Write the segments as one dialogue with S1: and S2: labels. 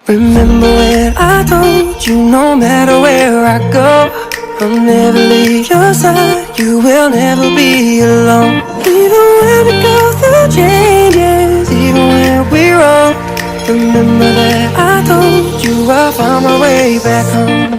S1: Remember when I told you no matter where I go, I'll never leave your side, you will never be alone. Even when we go through changes, even when we're wrong, remember that I told you I'll find my way back home.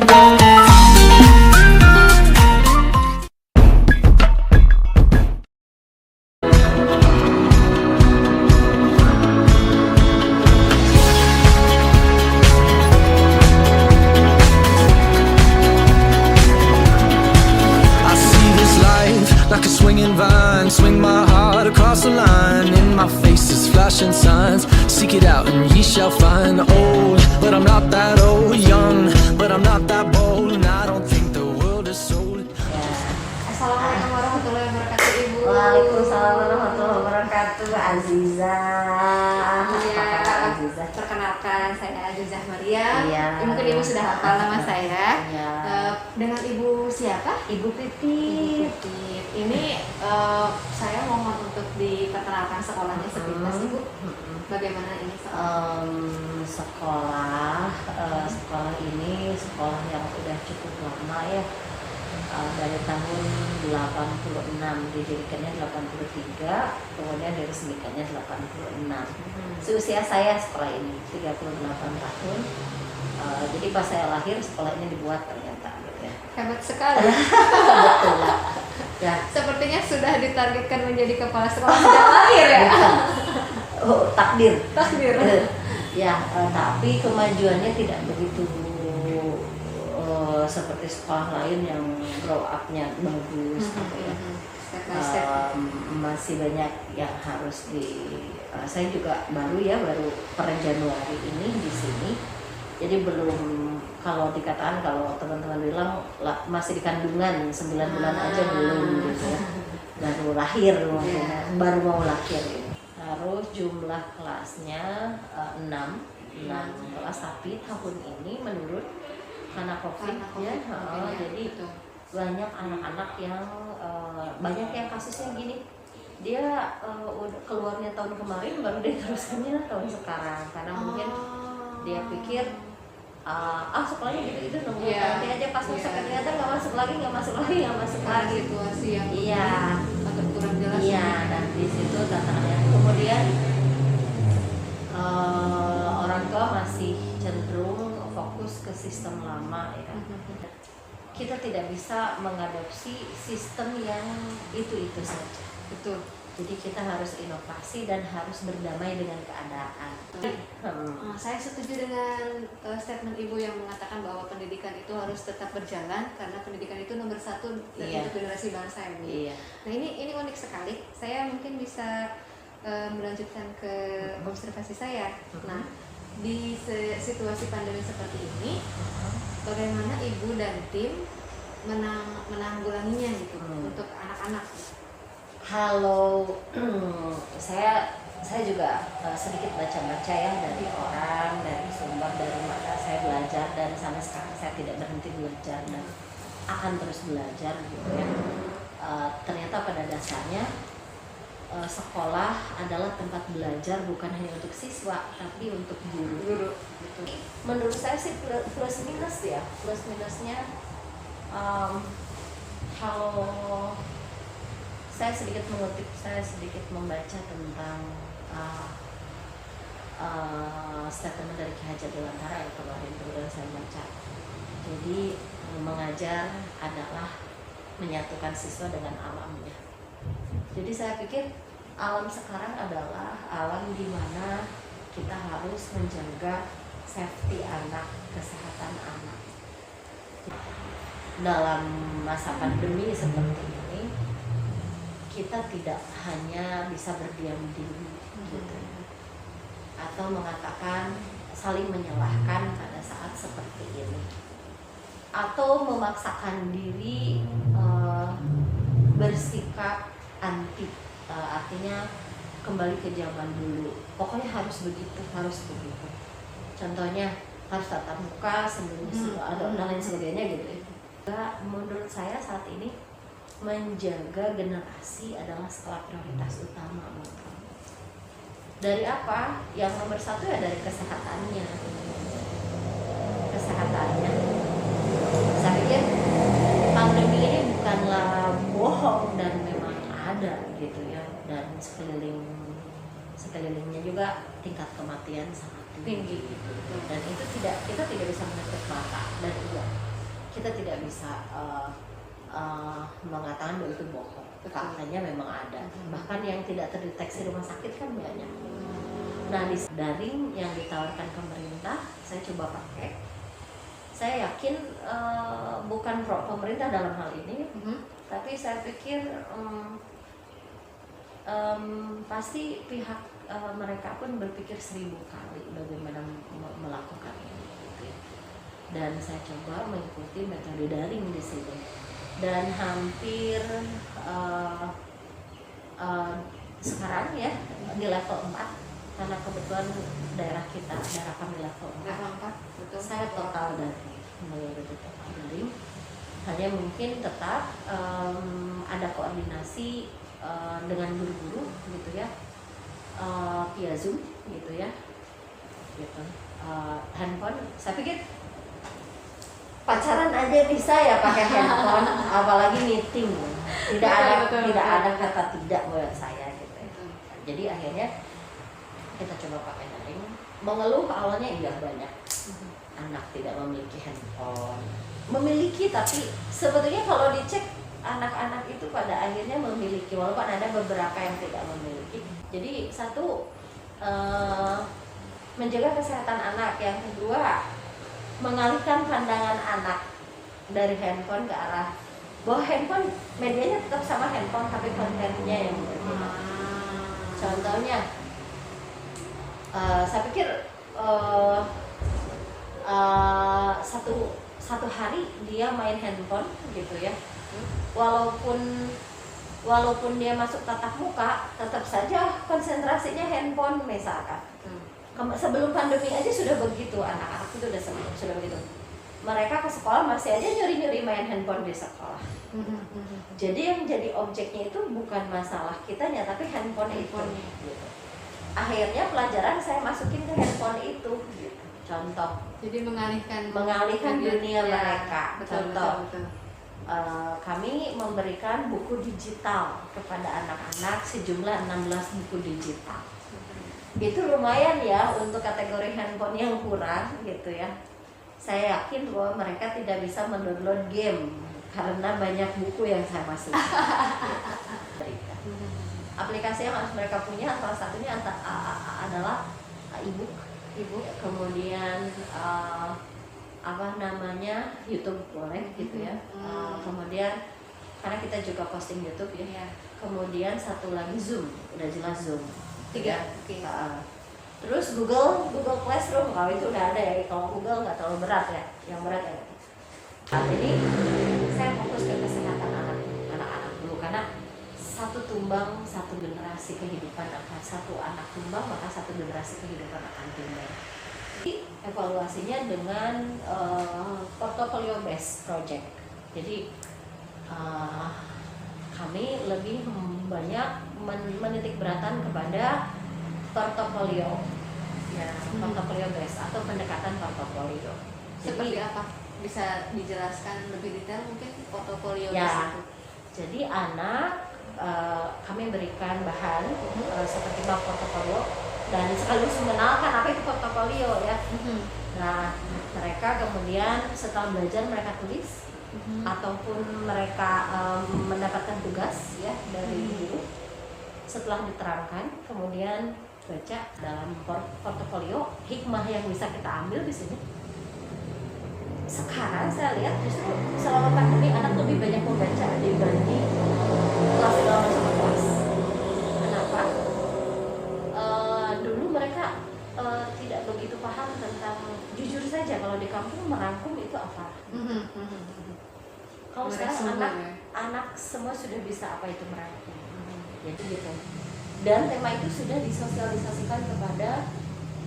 S2: I see this life like a swinging vine, swing my heart across the line. In my face is flashing signs, seek it out and ye shall find. Old, but I'm not that old. Young, but I'm not that bold. And I don't think the world is sold.
S3: Assalamualaikum warahmatullahi wabarakatuh, Ibu.
S4: Waalaikumsalam warahmatullahi wabarakatuh, Aziza.
S3: Iya,
S4: Apa kabar, Aziza?
S3: perkenalkan saya Aziza Maria.
S4: Iya.
S3: Mungkin Ibu sudah hafal nama saya.
S4: Iya.
S3: Dengan Ibu siapa?
S4: Ibu Pipit.
S3: Pipit. Ini saya mohon untuk diperkenalkan sekolahnya sepintas, Ibu. Bagaimana ini sekolah?
S4: Sekolah ini sekolah yang udah cukup lama ya. Dari tahun 86 didirikannya 83, kemudian diresmikannya 86. Seusia saya sekolah ini 38 tahun. Jadi pas saya lahir sekolah ini dibuat ternyata gitu ya.
S3: Hebat sekali.
S4: Betul. Ya.
S3: Sepertinya sudah ditargetkan menjadi kepala sekolah sejak lahir ya.
S4: Oh, takdir.
S3: Takdir.
S4: Ya, tapi kemajuannya tidak begitu seperti sekolah lain yang grow up-nya bagus gitu ya.
S3: Step by step.
S4: Masih banyak yang harus saya juga baru per Januari ini di sini. Jadi belum, kalau dikatakan, kalau teman-teman bilang masih di kandungan 9 bulan aja belum gitu ya. Baru lahir mungkin, baru mau lahir gitu. Terus jumlah kelasnya 6 kelas, tapi tahun ini menurut karena COVID ya, jadi
S3: itu
S4: banyak anak-anak yang banyak yang kasusnya gini, dia udah keluarnya tahun kemarin baru diteruskannya tahun sekarang karena mungkin dia pikir sekolahnya gitu-gitu nunggu nanti aja pas masuk ternyata nggak masuk lagi
S3: situasi yang agak kurang jelas.
S4: Dan di situ tantangannya kemudian orang tua masih cenderung fokus ke sistem lama ya. Kita tidak bisa mengadopsi sistem yang itu saja.
S3: Betul.
S4: Jadi kita harus inovasi dan harus berdamai dengan keadaan.
S3: Saya setuju dengan statement Ibu yang mengatakan bahwa pendidikan itu harus tetap berjalan karena pendidikan itu nomor 1 untuk generasi bangsa ini. Nah ini unik sekali. Saya mungkin bisa melanjutkan ke observasi saya. Nah, di situasi pandemi seperti ini, bagaimana Ibu dan tim menanggulanginya gitu untuk anak-anak?
S4: Kalau saya juga sedikit baca-baca ya dari orang, dari sumber, dari mana saya belajar, dan sampai sekarang saya tidak berhenti belajar dan akan terus belajar gitu ya. Ternyata pada dasarnya sekolah adalah tempat belajar bukan hanya untuk siswa tapi untuk guru. Gitu. Menurut saya sih plus minusnya kalau saya sedikit membaca tentang statement dari Ki Hajar Dewantara yang kemarin kemudian saya baca. Jadi mengajar adalah menyatukan siswa dengan alamnya. Jadi saya pikir alam sekarang adalah alam di mana kita harus menjaga safety anak, kesehatan anak. Dalam masa pandemi seperti ini, kita tidak hanya bisa berdiam diri gitu, atau mengatakan saling menyalahkan pada saat seperti ini, atau memaksakan diri bersikap anti, artinya kembali ke zaman dulu. Pokoknya harus begitu. Contohnya harus tatap muka, dan lain sebagainya gitu. Menurut saya saat ini menjaga generasi adalah skala prioritas utama. Dari apa? Yang nomor 1 ya dari kesehatannya. sekelilingnya juga tingkat kematian sangat tinggi gitu. Dan itu kita tidak bisa menutup mata, dan kita tidak bisa mengatakan bahwa itu bohong. Faktanya memang ada, bahkan yang tidak terdeteksi rumah sakit kan banyak. Nah, di daring yang ditawarkan pemerintah saya coba pakai. Saya yakin bukan pro pemerintah dalam hal ini, tapi saya pikir pasti pihak mereka pun berpikir 1000 kali bagaimana melakukan ini gitu ya. Dan saya coba mengikuti metode daring di sini, dan hampir sekarang ya di level 4, karena kebetulan daerah kami level 4,
S3: betul.
S4: Saya total daring, hanya mungkin tetap ada koordinasi dengan guru-guru gitu ya, via Zoom gitu ya, gitu. Handphone, saya pikir pacaran aja bisa ya pakai handphone, apalagi meeting, tidak ada kata tidak buat saya gitu ya. Jadi akhirnya kita coba pakai daring. Mengeluh awalnya iya banyak, anak tidak memiliki handphone, memiliki, tapi sebetulnya kalau dicek anak-anak itu pada akhirnya memiliki, walaupun ada beberapa yang tidak memiliki. Jadi satu, menjaga kesehatan anak. Yang kedua, mengalihkan pandangan anak dari handphone ke arah bahwa handphone medianya tetap sama handphone, tapi kontennya yang berbeda. Contohnya, saya pikir satu hari dia main handphone gitu ya, walaupun dia masuk tatap muka, tetap saja konsentrasinya handphone misalkan. Sebelum pandemi aja sudah begitu, anak-anak itu sudah begitu. Mereka ke sekolah masih aja nyuri-nyuri main handphone di sekolah. Jadi yang jadi objeknya itu bukan masalah kitanya, tapi handphone itu. Gitu. Akhirnya pelajaran saya masukin ke handphone itu. Gitu. Contoh.
S3: Jadi mengalihkan
S4: dunia mereka.
S3: Betul,
S4: Contoh.
S3: betul.
S4: Kami memberikan buku digital kepada anak-anak sejumlah 16 buku digital. Itu lumayan ya untuk kategori handphone yang kurang gitu ya. Saya yakin bahwa mereka tidak bisa mendownload game karena banyak buku yang saya masukkan. Aplikasi yang harus mereka punya salah satunya adalah e-book, kemudian YouTube boleh gitu ya. Kemudian karena kita juga posting YouTube ya. Kemudian satu lagi Zoom, udah jelas Zoom. 3. Okay. Terus Google Classroom, kalau itu udah ada ya. Kalau Google nggak terlalu berat ya, yang berat ya. Jadi saya fokus ke kesehatan anak-anak dulu, karena satu tumbang satu generasi kehidupan akan satu anak tumbang, maka satu generasi kehidupan akan tumbang. Jadi evaluasinya dengan portfolio based project. Jadi kami lebih banyak menitik beratan kepada portofolio, ya, portofolio based atau pendekatan portofolio.
S3: Seperti apa? Bisa dijelaskan lebih detail mungkin portofolio
S4: ya,
S3: itu?
S4: Jadi anak kami berikan bahan seperti bak portofolio dan sekaligus mengenalkan apa itu portofolio ya. Nah, mereka kemudian setelah belajar mereka tulis. Ataupun mereka mendapatkan tugas ya dari guru. Setelah diterangkan, kemudian baca dalam portofolio, hikmah yang bisa kita ambil di sini. Sekarang saya lihat justru selama pandemi anak lebih banyak membaca dibanding kelas sama kelas. Kenapa? Dulu mereka tidak begitu paham tentang, jujur saja kalau di kampung merangkum itu apa. Kalau sekarang anak semua sudah bisa apa itu merangkum. Jadi gitu. Dan tema itu sudah disosialisasikan kepada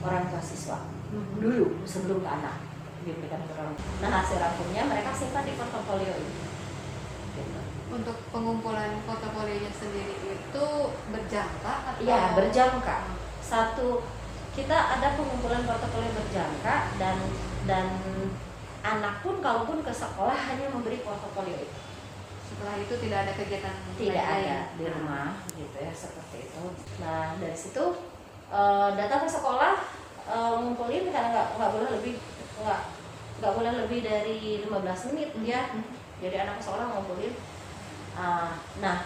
S4: orang tua siswa dulu sebelum ke anak diberikan ke orang. Nah, hasil rangkumnya mereka simpan di portofolio ini. Gitu.
S3: Untuk pengumpulan portofolionya sendiri itu berjangka atau?
S4: Iya, berjangka. Satu, kita ada pengumpulan portofolio berjangka dan anak pun kalaupun ke sekolah hanya memberi portofolio itu.
S3: Setelah itu tidak ada kegiatan
S4: tidak
S3: lain.
S4: ada di rumah gitu ya, seperti itu. Nah dari situ datang ke sekolah, ngumpulin karena nggak boleh lebih nggak boleh lebih dari 15 menit ya. Jadi anak ke sekolah ngumpulin. Nah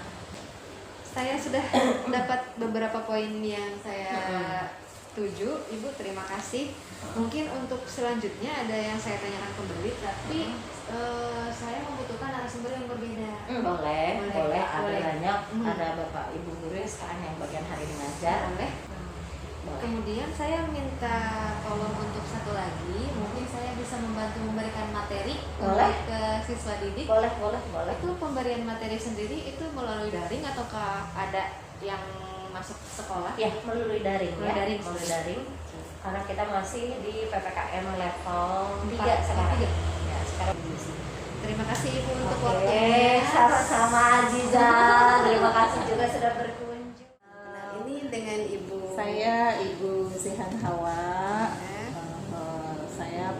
S3: Saya sudah dapat beberapa poin yang saya tuju, Ibu, terima kasih. Mungkin untuk selanjutnya ada yang saya tanyakan kembali, tapi saya membutuhkan narasumber yang berbeda.
S4: boleh ada banyak, ada Bapak Ibu guru yang sekarang yang bagian hari ini ngajar.
S3: Boleh. Kemudian saya minta tolong untuk satu lagi, mungkin saya bisa membantu memberikan materi
S4: Boleh.
S3: untuk ke siswa didik.
S4: Boleh.
S3: Itu pemberian materi sendiri itu melalui daring ataukah ada yang masuk sekolah?
S4: Ya, melalui daring ya.
S3: Melalui daring.
S4: Karena kita masih di PPKM level 3
S3: 4,
S4: sekarang.
S3: 3.
S4: Ya, sekarang di sini.
S3: Terima kasih Ibu untuk
S4: Oke,
S3: waktunya.
S4: sama-sama Aziza. Terima kasih juga sudah berkunjung.
S3: Nah, ini dengan Ibu.
S5: Saya Ibu Zihan Hawa.
S3: Ya.
S5: Saya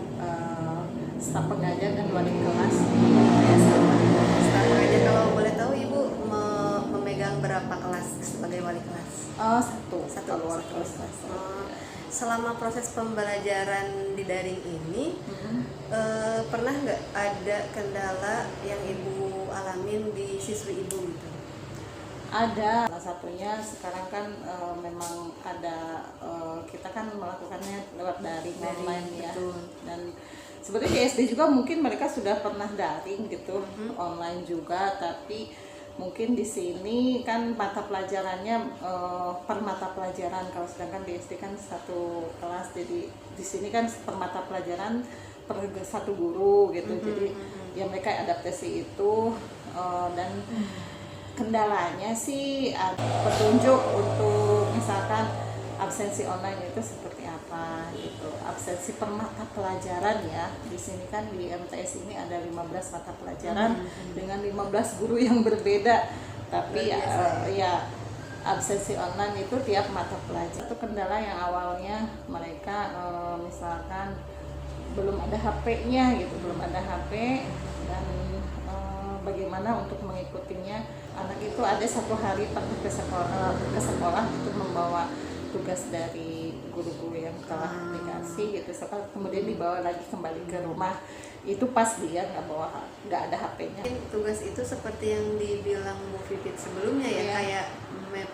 S5: staf pengajar dan wali kelas.
S3: Staf pengajar, kalau boleh tahu Ibu memegang berapa kelas sebagai wali kelas?
S5: Satu kalau wali kelas.
S3: Selama proses pembelajaran di daring ini, pernah nggak ada kendala yang Ibu alamin di siswi Ibu gitu?
S5: Ada, salah satunya sekarang kan memang ada kita kan melakukannya lewat daring online ya.
S3: Betul.
S5: Dan sebenarnya di SD juga mungkin mereka sudah pernah daring gitu, online juga, tapi mungkin di sini kan mata pelajarannya per mata pelajaran, kalau sedangkan di SD kan satu kelas, jadi di sini kan per mata pelajaran per satu guru gitu. Jadi ya mereka adaptasi itu dan kendalanya sih ada petunjuk untuk misalkan absensi online itu seperti apa gitu. Absensi per mata pelajaran ya. Di sini kan di MTS ini ada 15 mata pelajaran dengan 15 guru yang berbeda. Tapi ya absensi online itu tiap mata pelajaran. Itu kendala yang awalnya mereka misalkan belum ada HP-nya gitu, belum ada HP dan bagaimana untuk mengikutinya. Anak itu ada satu hari pergi ke sekolah untuk membawa tugas dari guru-guru yang telah dikasih gitu, kemudian dibawa lagi kembali ke rumah. Itu pas dia nggak ada HP-nya.
S3: Tugas itu seperti yang dibilang Bu Vivit sebelumnya ya, kayak map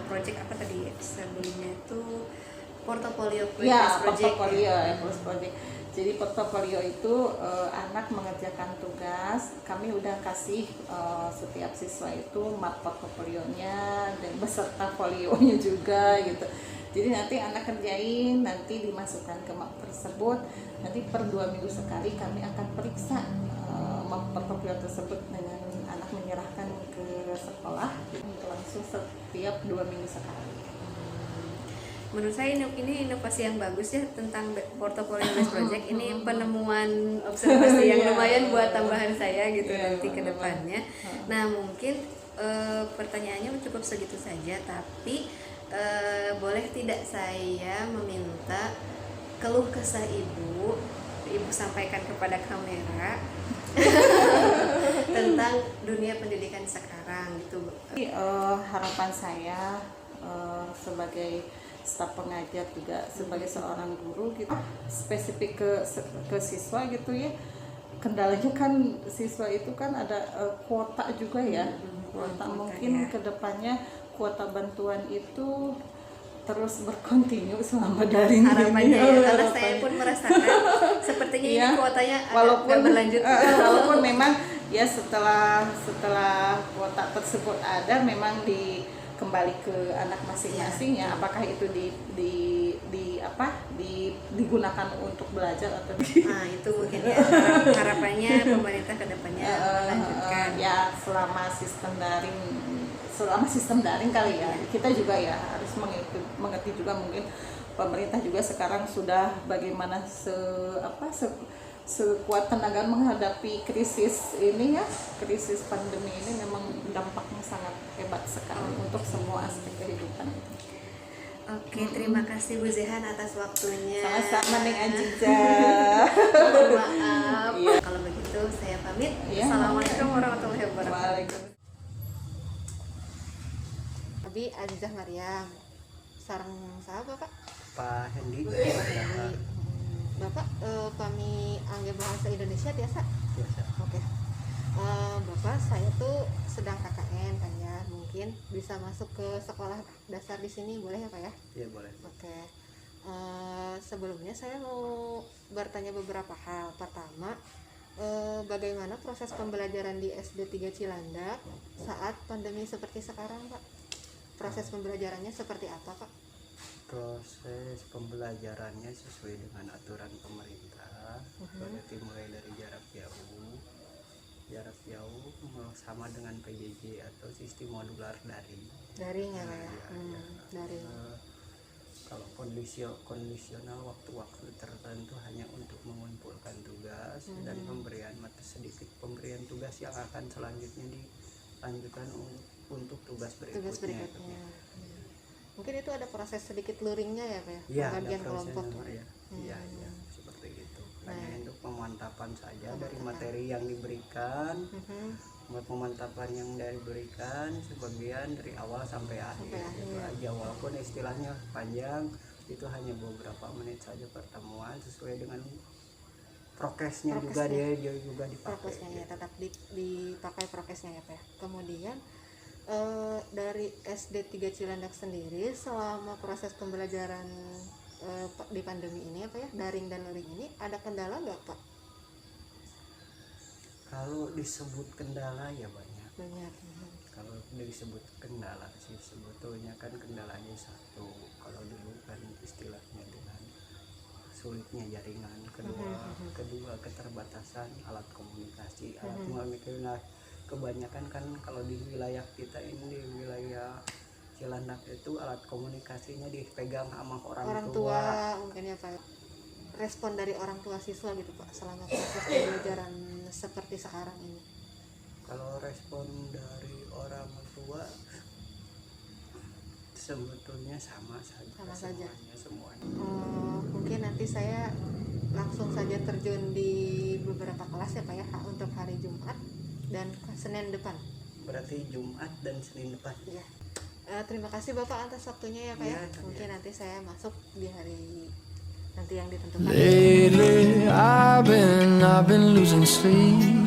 S3: project apa tadi sebelumnya itu portofolio
S5: Ya,
S3: project.
S5: project. Jadi portofolio itu anak mengerjakan tugas, kami udah kasih setiap siswa itu map portofolionya dan beserta folionya juga gitu. Jadi nanti anak kerjain, nanti dimasukkan ke map tersebut. Nanti per 2 minggu sekali kami akan periksa map portofolio tersebut dengan anak menyerahkan ke sekolah. Langsung setiap 2 minggu sekali.
S3: Menurut saya ini inovasi yang bagus ya tentang portfolio based project. Ini penemuan observasi yang lumayan buat tambahan saya gitu nanti ke depannya. Nah mungkin pertanyaannya cukup segitu saja, tapi boleh tidak saya meminta keluh kesah Ibu sampaikan kepada kamera tentang dunia pendidikan sekarang gitu.
S5: Harapan saya sebagai staf pengajar juga sebagai seorang guru gitu, spesifik ke siswa gitu ya. Kendalanya kan siswa itu kan ada kuota juga ya. Kuota mungkin kedepannya kuota bantuan itu terus berkontinu selama daring
S3: Harapannya
S5: ini.
S3: ya, karena saya pun merasakan sepertinya ini kuotanya agak berlanjut.
S5: Walaupun memang ya setelah kuota tersebut ada memang kembali ke anak masing-masing ya, apakah itu digunakan untuk belajar atau
S3: itu mungkin ya harapannya pemerintah kedepannya melanjutkan
S5: ya selama sistem daring kali ya. Kita juga ya harus mengerti juga, mungkin pemerintah juga sekarang sudah bagaimana sekuat tenaga menghadapi krisis ini ya, krisis pandemi ini memang dampaknya sangat hebat sekali untuk semua aspek kehidupan.
S3: Oke, terima kasih Bu Zehan atas waktunya.
S5: Sama-sama Neng Aziza.
S3: Mohon maaf. Kalau begitu saya pamit.
S5: Iya.
S3: Assalamualaikum warahmatullahi wabarakatuh.
S5: Waalaikumsalam.
S3: Abi Azizah Mariam. Sarang saha Bapak?
S6: Pak Hendi.
S3: Bapak kami angge bahasa Indonesia biasa?
S6: Biasa.
S3: Oke. Bapak saya tuh sedang KKN kan ya, mungkin bisa masuk ke sekolah dasar di sini boleh ya Pak ya?
S6: Iya boleh.
S3: Oke. Sebelumnya saya mau bertanya beberapa hal. Pertama, bagaimana proses pembelajaran di SD 3 Cilandak saat pandemi seperti sekarang Pak? Proses pembelajarannya seperti apa Pak?
S6: Proses pembelajarannya sesuai dengan aturan pemerintah. Berarti mulai dari jarak jauh sama dengan PJJ atau sistem modular
S3: Daring ya Pak ya?
S6: Ya.
S3: Daring.
S6: Kalau kondisional waktu-waktu tertentu hanya untuk mengumpulkan tugas dan pemberian tugas yang akan selanjutnya dilanjutkan untuk tugas berikutnya.
S3: Mungkin itu ada proses sedikit luringnya ya Pak ya?
S6: Iya,
S3: Pembagian
S6: ada
S3: kelompok.
S6: prosesnya, iya, seperti itu. Hanya
S3: Nah.
S6: untuk pemantapan saja dari materi yang diberikan, buat pemantapan yang diberikan sebagian dari awal sampai akhir. Gitu aja, walaupun istilahnya panjang, itu hanya beberapa menit saja pertemuan sesuai dengan prokesnya juga dia juga dipakai.
S3: Prokesnya ya, tetap dipakai prokesnya ya Pak ya. Kemudian dari SD 3 Cilandak sendiri selama proses pembelajaran di pandemi ini apa ya, daring dan luring ini, ada kendala nggak Pak?
S6: Kalau disebut kendala ya banyak. Kalau disebut kendala sih sebetulnya kan kendalanya satu. Kalau dulu kan istilahnya dengan sulitnya jaringan, kedua keterbatasan alat komunikasi, alat komunikasi. Kebanyakan kan kalau di wilayah kita ini, di wilayah Cilandak itu alat komunikasinya dipegang sama orang tua.
S3: Mungkin ya Pak. Respon dari orang tua siswa gitu Pak selama proses pembelajaran seperti sekarang ini.
S6: Kalau respon dari orang tua sebetulnya sama saja. Semuanya.
S3: Mungkin nanti saya langsung saja terjun di beberapa kelas ya Pak ya untuk hari Jumat dan Senin depan.
S6: Berarti Jumat dan Senin depan.
S3: Ya. Terima kasih Bapak atas waktunya ya Pak ya.
S6: Iya,
S3: Mungkin nanti saya masuk di hari nanti yang ditentukan.
S2: Lately, I've been losing sleep,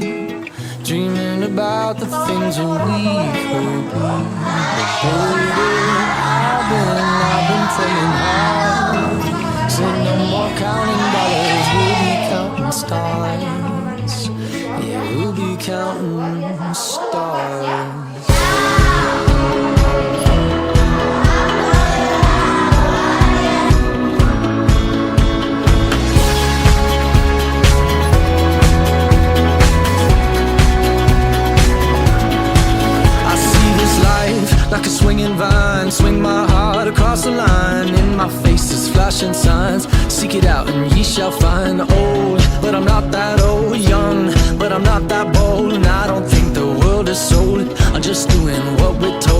S2: dreaming about the things that we could be. But baby, I've been praying hard. Said no more counting dollars, we'll be counting stars. Yeah, we'll be counting stars. Like a swinging vine, swing my heart across the line. In my face is flashing signs. Seek it out and ye shall find. Old, but I'm not that old. Young, but I'm not that bold. And I don't think the world is sold. I'm just doing what we're told.